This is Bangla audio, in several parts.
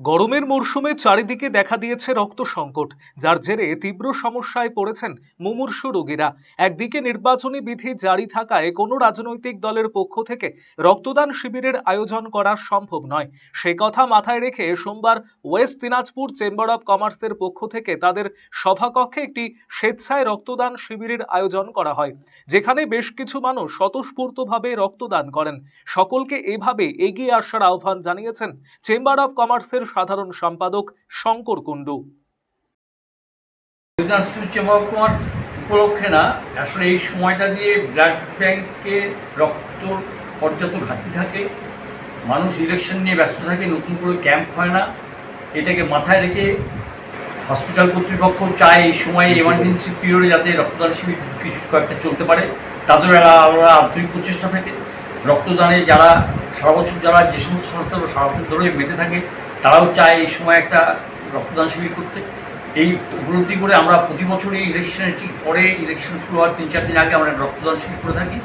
গরমের মরশুমে চারিদিকে দেখা দিয়েছে রক্ত সংকট, যার জেরে তীব্র সমস্যায় পড়েছেন মুমূর্ষু রোগীরা। একদিকে নির্বাচনী বিধি জারি থাকায় কোনো রাজনৈতিক দলের পক্ষ থেকে রক্তদান শিবিরের আয়োজন করা সম্ভব নয়। সে কথা মাথায় রেখে সোমবার ওয়েস্ট দিনাজপুর চেম্বার অব কমার্সের পক্ষ থেকে তাদের সভাকক্ষে একটি স্বেচ্ছায় রক্তদান শিবিরের আয়োজন করা হয়, যেখানে বেশ কিছু মানুষ স্বতঃস্ফূর্তভাবে রক্তদান করেন। সকলকে এভাবে এগিয়ে আসার আহ্বান জানিয়েছেন চেম্বার অব কমার্সের সাধারণ সম্পাদক Shankar Kundu. Chamber of commerce উপলক্ষে না, আসলে এই সময়টা দিয়ে ব্লাড ব্যাংকে রক্ত পর্যাপ্ত ঘাটতি থাকে, মানুষ ইলেকশন নিয়ে ব্যস্ত থাকে, নতুন করে ক্যাম্প হয় না। এটাকে মাথায় রেখে হসপিটাল কর্তৃপক্ষ চায় এই সময়ে এমার্জেন্সি পিরিয়ডে যাতে রক্তদান শিবির কিছু কয়েকটা চলতে পারে, তাদের আলাদা আন্তরিক প্রচেষ্টা থাকে। রক্তদানে যারা সারা বছর যে সমস্ত সংস্থাগুলো সারা বছর ধরে মেতে থাকে, তারাও চায় এই সময় একটা রক্তদান শিবির করতে। এই উপলব্ধি করে আমরা প্রতি বছরই ইলেকশনের ঠিক পরে, ইলেকশন শুরু হওয়ার 3-4 দিন আগে আমরা রক্তদান শিবির করে থাকি।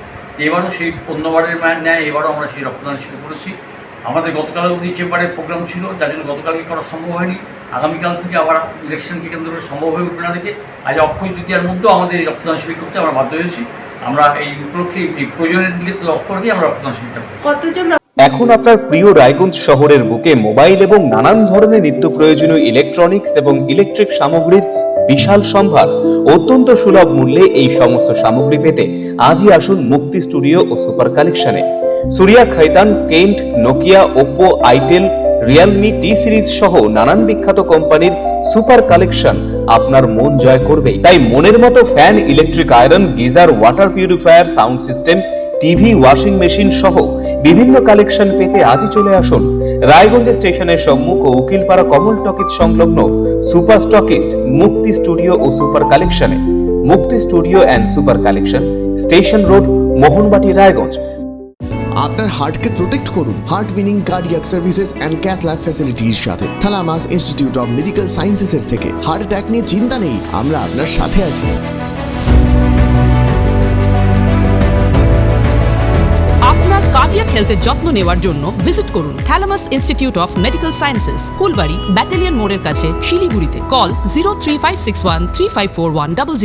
এবারও সেই অন্যবারের ন্যায় এবারও আমরা সেই রক্তদান শিবির করেছি। আমাদের গতকাল অবধি চেম্বারের প্রোগ্রাম ছিল, যার জন্য গতকালকে করা সম্ভব হয়নি। আগামীকাল থেকে আবার ইলেকশনকে কেন্দ্র করে সম্ভব হয়ে উঠবে না দেখে আজ অক্ষয় তৃতীয়ার মধ্যেও আমাদের এই রক্তদান শিবির করতে আমরা বাধ্য হয়েছি। আমরা এই উপলক্ষে এই প্রয়োজনের দিকে লক্ষ্য রেখে আমরা রক্তদান শিবিরটা করছি। এখন আপনার প্রিয় রায়গঞ্জ শহরের বুকে মোবাইল এবং নানান ধরনের নিত্য প্রয়োজনীয় ইলেকট্রনিক্স এবং ইলেকট্রিক সামগ্রীর বিশাল সম্ভার অত্যন্ত সুলভ মূল্যে এই সমস্ত সামগ্রী পেতে আজই আসুন মুক্তি স্টুডিও ও সুপার কালেকশনে। Surya Khaitan, Kent, Nokia, Oppo, itel, Realme, T Series সহ নানান বিখ্যাত কোম্পানির সুপার কালেকশন আপনার মন জয় করবে। তাই মনের মতো fan, electric iron, geyser, water purifier, sound system, TV, washing machine সহ বিভিন্ন কালেকশন পেতে আজই চলে আসুন রায়গঞ্জ স্টেশনের সম্মুখ ও উকিলপাড়া কমল টকিজ সংলগ্ন সুপার স্টকিস্ট মুক্তি স্টুডিও ও সুপার কালেকশনে। Mukti studio and super collection, station road, Mohanbati, Raiganj. আপনার হার্টকে প্রোটেক্ট করুন heart winning cardiac services and cath lab ফ্যাসিলিটির সাথে। থালামাস ইনস্টিটিউট অফ মেডিকেল সায়েন্সেসের থেকে। হার্ট অ্যাটাক নিয়ে চিন্তা নেই, আমরা আপনার সাথে আছি। আপনার কার্ডিয়াক হেলথের যত্ন নেওয়ার জন্য ভিজিট করুন থালামাস institute of medical sciences, Phulbari, battalion মোড়ের কাছে, শিলিগুড়িতে। কল 03561354100।